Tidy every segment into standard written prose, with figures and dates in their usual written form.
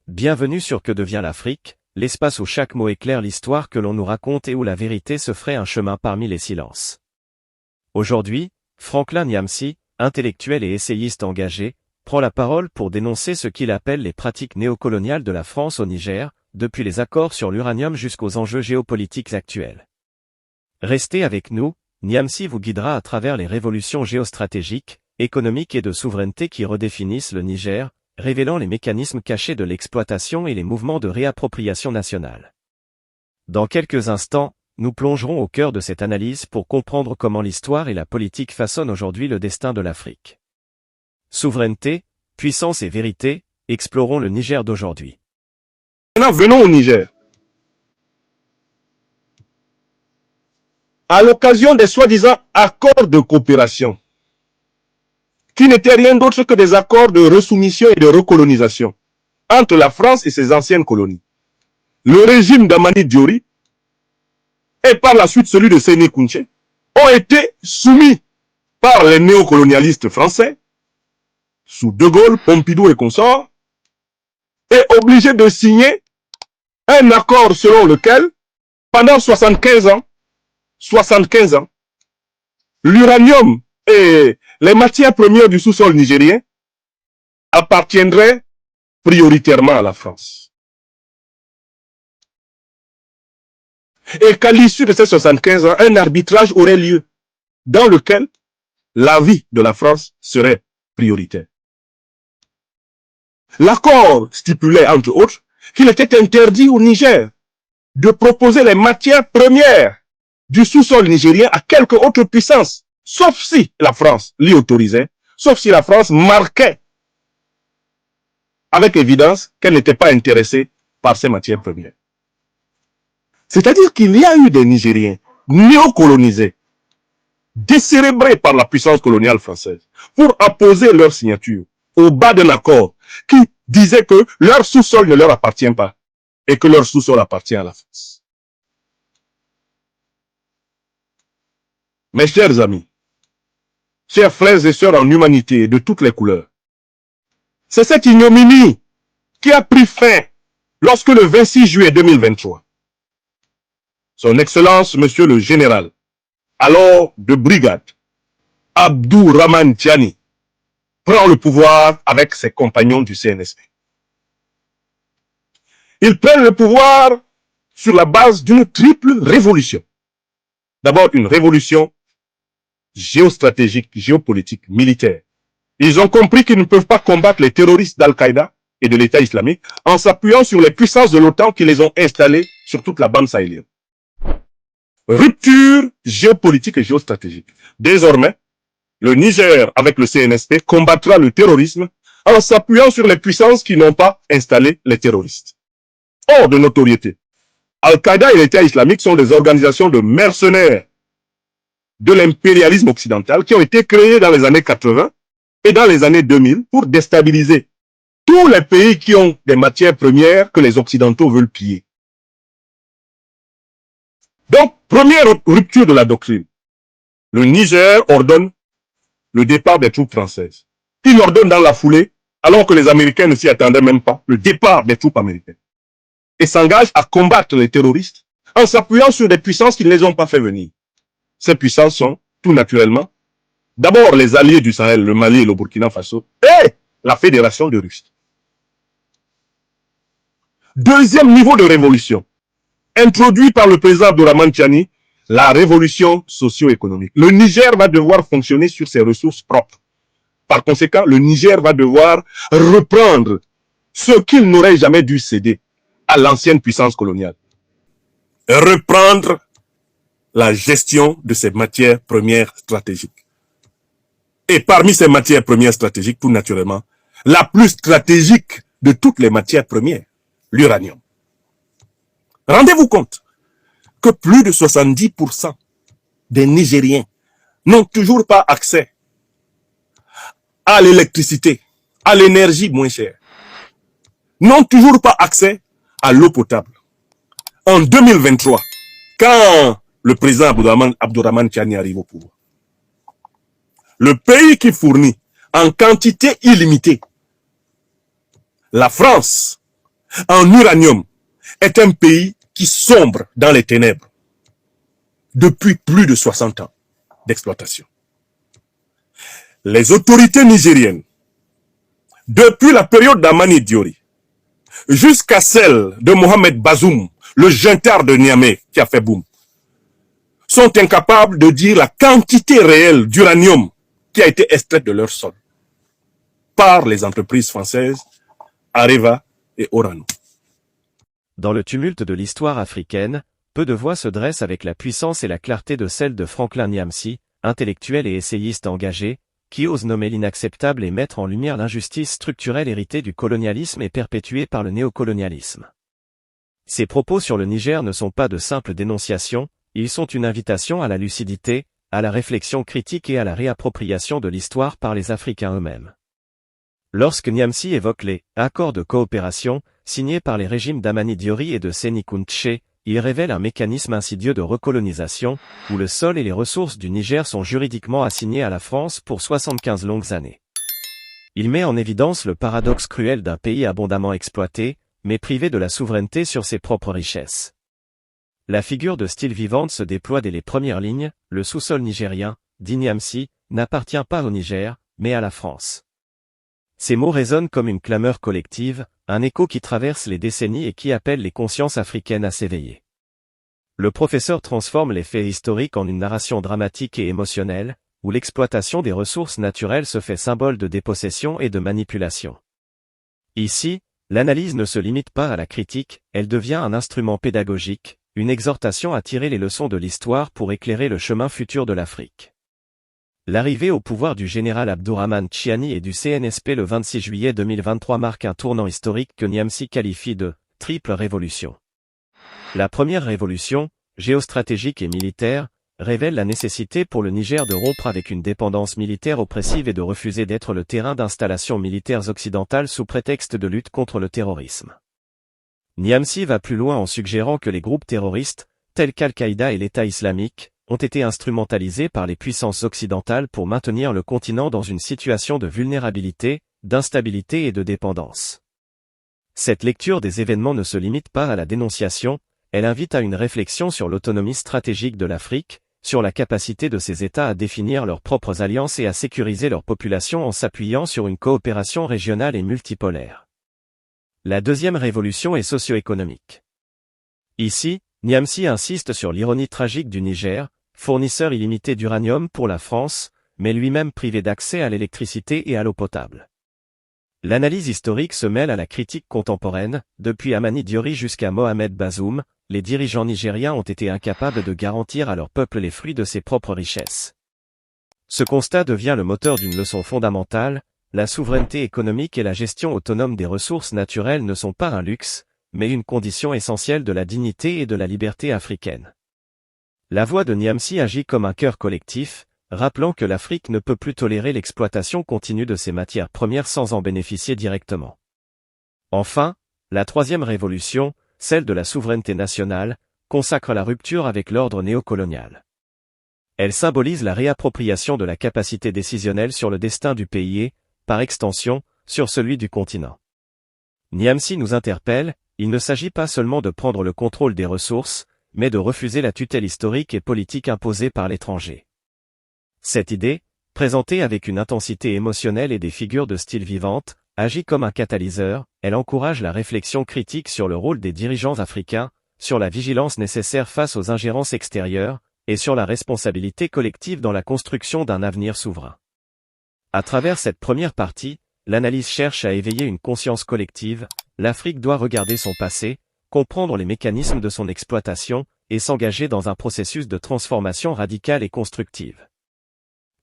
Bienvenue sur Que devient l'Afrique, l'espace où chaque mot éclaire l'histoire que l'on nous raconte et où la vérité se ferait un chemin parmi les silences. Aujourd'hui, Franklin Nyamsi, intellectuel et essayiste engagé, prend la parole pour dénoncer ce qu'il appelle les pratiques néocoloniales de la France au Niger, depuis les accords sur l'uranium jusqu'aux enjeux géopolitiques actuels. Restez avec nous, Nyamsi vous guidera à travers les révolutions géostratégiques, économiques et de souveraineté qui redéfinissent le Niger, révélant les mécanismes cachés de l'exploitation et les mouvements de réappropriation nationale. Dans quelques instants, nous plongerons au cœur de cette analyse pour comprendre comment l'histoire et la politique façonnent aujourd'hui le destin de l'Afrique. Souveraineté, puissance et vérité, explorons le Niger d'aujourd'hui. Maintenant, venons au Niger. À l'occasion des soi-disant accords de coopération, qui n'étaient rien d'autre que des accords de resoumission et de recolonisation entre la France et ses anciennes colonies, le régime d'Amani Diori et par la suite celui de Séné Kounché ont été soumis par les néocolonialistes français, sous De Gaulle, Pompidou et consorts, et obligés de signer un accord selon lequel, pendant 75 ans, l'uranium et les matières premières du sous-sol nigérien appartiendraient prioritairement à la France. Et qu'à l'issue de ces 75 ans, un arbitrage aurait lieu dans lequel l'avis de la France serait prioritaire. L'accord stipulait, entre autres, qu'il était interdit au Niger de proposer les matières premières du sous-sol nigérien à quelque autre puissance, sauf si la France l'y autorisait, sauf si la France marquait avec évidence qu'elle n'était pas intéressée par ces matières premières. C'est-à-dire qu'il y a eu des Nigériens néocolonisés, décérébrés par la puissance coloniale française, pour apposer leur signature au bas d'un accord qui disait que leur sous-sol ne leur appartient pas et que leur sous-sol appartient à la France. Mes chers amis, chers frères et sœurs en humanité de toutes les couleurs, c'est cette ignominie qui a pris fin lorsque le 26 juillet 2023, son Excellence, Monsieur le Général, alors de brigade, Abdourahmane Tiani, prend le pouvoir avec ses compagnons du CNSP. Ils prennent le pouvoir sur la base d'une triple révolution. D'abord, une révolution géostratégique, géopolitique, militaire. Ils ont compris qu'ils ne peuvent pas combattre les terroristes d'Al-Qaïda et de l'État islamique en s'appuyant sur les puissances de l'OTAN qui les ont installées sur toute la bande sahélienne. Rupture géopolitique et géostratégique. Désormais, le Niger, avec le CNSP, combattra le terrorisme en s'appuyant sur les puissances qui n'ont pas installé les terroristes. Hors de notoriété, Al-Qaïda et l'État islamique sont des organisations de mercenaires de l'impérialisme occidental qui ont été créées dans les années 80 et dans les années 2000 pour déstabiliser tous les pays qui ont des matières premières que les Occidentaux veulent piller. Donc, première rupture de la doctrine. Le Niger ordonne le départ des troupes françaises. Il ordonne dans la foulée, alors que les Américains ne s'y attendaient même pas, le départ des troupes américaines. Et s'engage à combattre les terroristes en s'appuyant sur des puissances qui ne les ont pas fait venir. Ces puissances sont, tout naturellement, d'abord les alliés du Sahel, le Mali et le Burkina Faso, et la Fédération de Russie. Deuxième niveau de révolution, introduit par le président Abdourahmane Tiani, la révolution socio-économique. Le Niger va devoir fonctionner sur ses ressources propres. Par conséquent, le Niger va devoir reprendre ce qu'il n'aurait jamais dû céder à l'ancienne puissance coloniale. Reprendre la gestion de ces matières premières stratégiques. Et parmi ces matières premières stratégiques, tout naturellement, la plus stratégique de toutes les matières premières, l'uranium. Rendez-vous compte que plus de 70% des Nigériens n'ont toujours pas accès à l'électricité, à l'énergie moins chère, n'ont toujours pas accès à l'eau potable. En 2023, quand le président Abdourahmane Tiani arrive au pouvoir, le pays qui fournit en quantité illimitée, la France, en uranium est un pays qui sombre dans les ténèbres depuis plus de 60 ans d'exploitation. Les autorités nigériennes, depuis la période d'Amani Diori jusqu'à celle de Mohamed Bazoum, le junteur de Niamey qui a fait boum, sont incapables de dire la quantité réelle d'uranium qui a été extraite de leur sol par les entreprises françaises Areva et Orano. Dans le tumulte de l'histoire africaine, peu de voix se dressent avec la puissance et la clarté de celle de Franklin Nyamsi, intellectuel et essayiste engagé, qui ose nommer l'inacceptable et mettre en lumière l'injustice structurelle héritée du colonialisme et perpétuée par le néocolonialisme. Ses propos sur le Niger ne sont pas de simples dénonciations, ils sont une invitation à la lucidité, à la réflexion critique et à la réappropriation de l'histoire par les Africains eux-mêmes. Lorsque Nyamsi évoque les « accords de coopération » signés par les régimes d'Amani Diori et de Séni Kountché, il révèle un mécanisme insidieux de recolonisation, où le sol et les ressources du Niger sont juridiquement assignés à la France pour 75 longues années. Il met en évidence le paradoxe cruel d'un pays abondamment exploité, mais privé de la souveraineté sur ses propres richesses. La figure de style vivante se déploie dès les premières lignes, le sous-sol nigérien, dit Nyamsi, n'appartient pas au Niger, mais à la France. Ces mots résonnent comme une clameur collective, un écho qui traverse les décennies et qui appelle les consciences africaines à s'éveiller. Le professeur transforme les faits historiques en une narration dramatique et émotionnelle, où l'exploitation des ressources naturelles se fait symbole de dépossession et de manipulation. Ici, l'analyse ne se limite pas à la critique, elle devient un instrument pédagogique, une exhortation à tirer les leçons de l'histoire pour éclairer le chemin futur de l'Afrique. L'arrivée au pouvoir du général Abdourahmane Tchiani et du CNSP le 26 juillet 2023 marque un tournant historique que Nyamsi qualifie de « triple révolution ». La première révolution, géostratégique et militaire, révèle la nécessité pour le Niger de rompre avec une dépendance militaire oppressive et de refuser d'être le terrain d'installations militaires occidentales sous prétexte de lutte contre le terrorisme. Nyamsi va plus loin en suggérant que les groupes terroristes, tels qu'Al-Qaïda et l'État islamique, ont été instrumentalisés par les puissances occidentales pour maintenir le continent dans une situation de vulnérabilité, d'instabilité et de dépendance. Cette lecture des événements ne se limite pas à la dénonciation, elle invite à une réflexion sur l'autonomie stratégique de l'Afrique, sur la capacité de ces États à définir leurs propres alliances et à sécuriser leur population en s'appuyant sur une coopération régionale et multipolaire. La deuxième révolution est socio-économique. Ici, Nyamsi insiste sur l'ironie tragique du Niger, fournisseur illimité d'uranium pour la France, mais lui-même privé d'accès à l'électricité et à l'eau potable. L'analyse historique se mêle à la critique contemporaine, depuis Amani Diori jusqu'à Mohamed Bazoum, les dirigeants nigériens ont été incapables de garantir à leur peuple les fruits de ses propres richesses. Ce constat devient le moteur d'une leçon fondamentale, la souveraineté économique et la gestion autonome des ressources naturelles ne sont pas un luxe, mais une condition essentielle de la dignité et de la liberté africaine. La voix de Nyamsi agit comme un chœur collectif, rappelant que l'Afrique ne peut plus tolérer l'exploitation continue de ses matières premières sans en bénéficier directement. Enfin, la troisième révolution, celle de la souveraineté nationale, consacre la rupture avec l'ordre néocolonial. Elle symbolise la réappropriation de la capacité décisionnelle sur le destin du pays et, par extension, sur celui du continent. Nyamsi nous interpelle, il ne s'agit pas seulement de prendre le contrôle des ressources, mais de refuser la tutelle historique et politique imposée par l'étranger. Cette idée, présentée avec une intensité émotionnelle et des figures de style vivantes, agit comme un catalyseur, elle encourage la réflexion critique sur le rôle des dirigeants africains, sur la vigilance nécessaire face aux ingérences extérieures, et sur la responsabilité collective dans la construction d'un avenir souverain. À travers cette première partie, l'analyse cherche à éveiller une conscience collective, l'Afrique doit regarder son passé, comprendre les mécanismes de son exploitation, et s'engager dans un processus de transformation radicale et constructive.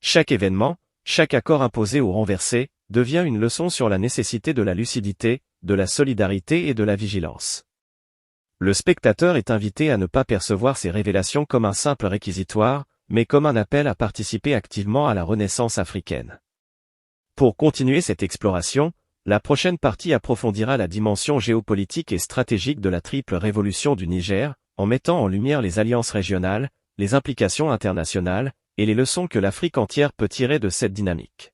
Chaque événement, chaque accord imposé ou renversé, devient une leçon sur la nécessité de la lucidité, de la solidarité et de la vigilance. Le spectateur est invité à ne pas percevoir ces révélations comme un simple réquisitoire, mais comme un appel à participer activement à la renaissance africaine. Pour continuer cette exploration, la prochaine partie approfondira la dimension géopolitique et stratégique de la triple révolution du Niger, en mettant en lumière les alliances régionales, les implications internationales, et les leçons que l'Afrique entière peut tirer de cette dynamique.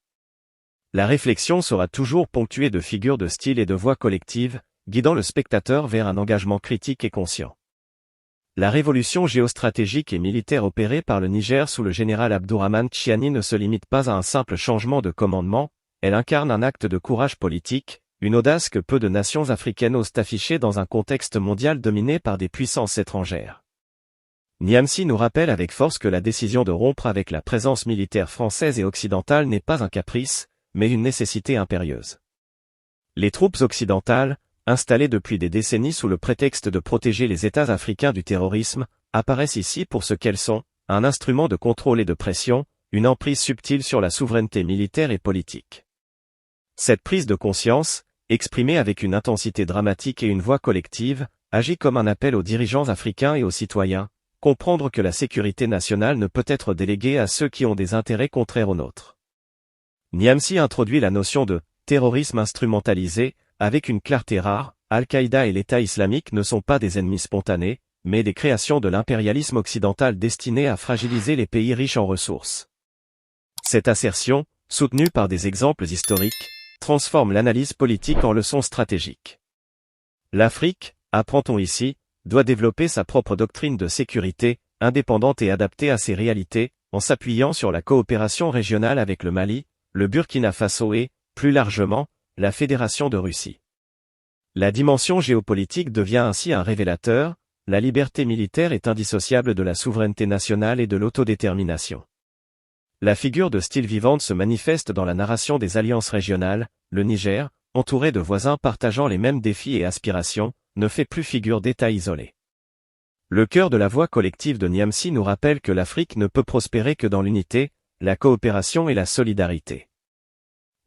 La réflexion sera toujours ponctuée de figures de style et de voix collectives, guidant le spectateur vers un engagement critique et conscient. La révolution géostratégique et militaire opérée par le Niger sous le général Abdourahmane Tchiani ne se limite pas à un simple changement de commandement, elle incarne un acte de courage politique, une audace que peu de nations africaines osent afficher dans un contexte mondial dominé par des puissances étrangères. Niamey nous rappelle avec force que la décision de rompre avec la présence militaire française et occidentale n'est pas un caprice, mais une nécessité impérieuse. Les troupes occidentales, installées depuis des décennies sous le prétexte de protéger les États africains du terrorisme, apparaissent ici pour ce qu'elles sont, un instrument de contrôle et de pression, une emprise subtile sur la souveraineté militaire et politique. Cette prise de conscience, exprimée avec une intensité dramatique et une voix collective, agit comme un appel aux dirigeants africains et aux citoyens, comprendre que la sécurité nationale ne peut être déléguée à ceux qui ont des intérêts contraires aux nôtres. Niamey introduit la notion de terrorisme instrumentalisé, avec une clarté rare. Al-Qaïda et l'État islamique ne sont pas des ennemis spontanés, mais des créations de l'impérialisme occidental destinées à fragiliser les pays riches en ressources. Cette assertion, soutenue par des exemples historiques, transforme l'analyse politique en leçon stratégique. L'Afrique, apprend-on ici, doit développer sa propre doctrine de sécurité, indépendante et adaptée à ses réalités, en s'appuyant sur la coopération régionale avec le Mali, le Burkina Faso et, plus largement, la Fédération de Russie. La dimension géopolitique devient ainsi un révélateur, la liberté militaire est indissociable de la souveraineté nationale et de l'autodétermination. La figure de style vivante se manifeste dans la narration des alliances régionales, le Niger, entouré de voisins partageant les mêmes défis et aspirations, ne fait plus figure d'État isolé. Le cœur de la voix collective de Niamey nous rappelle que l'Afrique ne peut prospérer que dans l'unité, la coopération et la solidarité.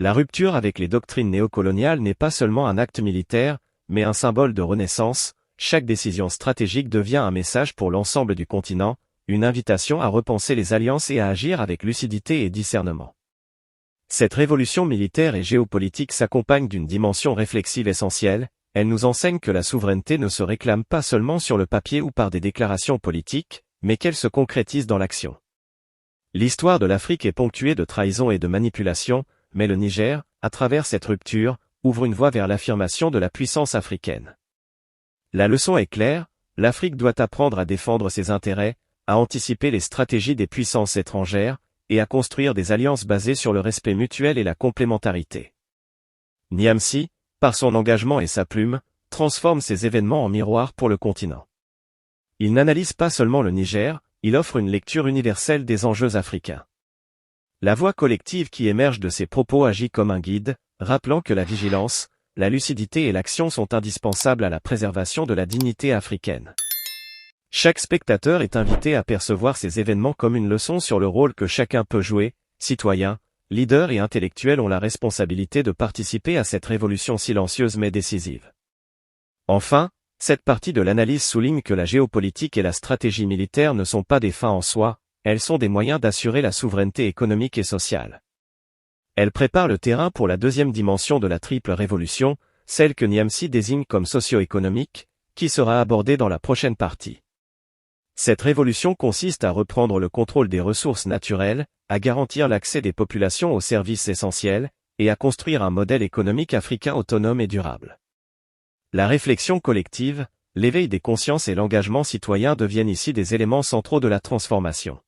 La rupture avec les doctrines néocoloniales n'est pas seulement un acte militaire, mais un symbole de renaissance. Chaque décision stratégique devient un message pour l'ensemble du continent, une invitation à repenser les alliances et à agir avec lucidité et discernement. Cette révolution militaire et géopolitique s'accompagne d'une dimension réflexive essentielle. Elle nous enseigne que la souveraineté ne se réclame pas seulement sur le papier ou par des déclarations politiques, mais qu'elle se concrétise dans l'action. L'histoire de l'Afrique est ponctuée de trahison et de manipulation, mais le Niger, à travers cette rupture, ouvre une voie vers l'affirmation de la puissance africaine. La leçon est claire, l'Afrique doit apprendre à défendre ses intérêts, à anticiper les stratégies des puissances étrangères, et à construire des alliances basées sur le respect mutuel et la complémentarité. Niamey, par son engagement et sa plume, transforme ces événements en miroir pour le continent. Il n'analyse pas seulement le Niger, il offre une lecture universelle des enjeux africains. La voix collective qui émerge de ses propos agit comme un guide, rappelant que la vigilance, la lucidité et l'action sont indispensables à la préservation de la dignité africaine. Chaque spectateur est invité à percevoir ces événements comme une leçon sur le rôle que chacun peut jouer, citoyens, leaders et intellectuels ont la responsabilité de participer à cette révolution silencieuse mais décisive. Enfin, cette partie de l'analyse souligne que la géopolitique et la stratégie militaire ne sont pas des fins en soi, elles sont des moyens d'assurer la souveraineté économique et sociale. Elles préparent le terrain pour la deuxième dimension de la triple révolution, celle que Niamey désigne comme socio-économique, qui sera abordée dans la prochaine partie. Cette révolution consiste à reprendre le contrôle des ressources naturelles, à garantir l'accès des populations aux services essentiels, et à construire un modèle économique africain autonome et durable. La réflexion collective, l'éveil des consciences et l'engagement citoyen deviennent ici des éléments centraux de la transformation.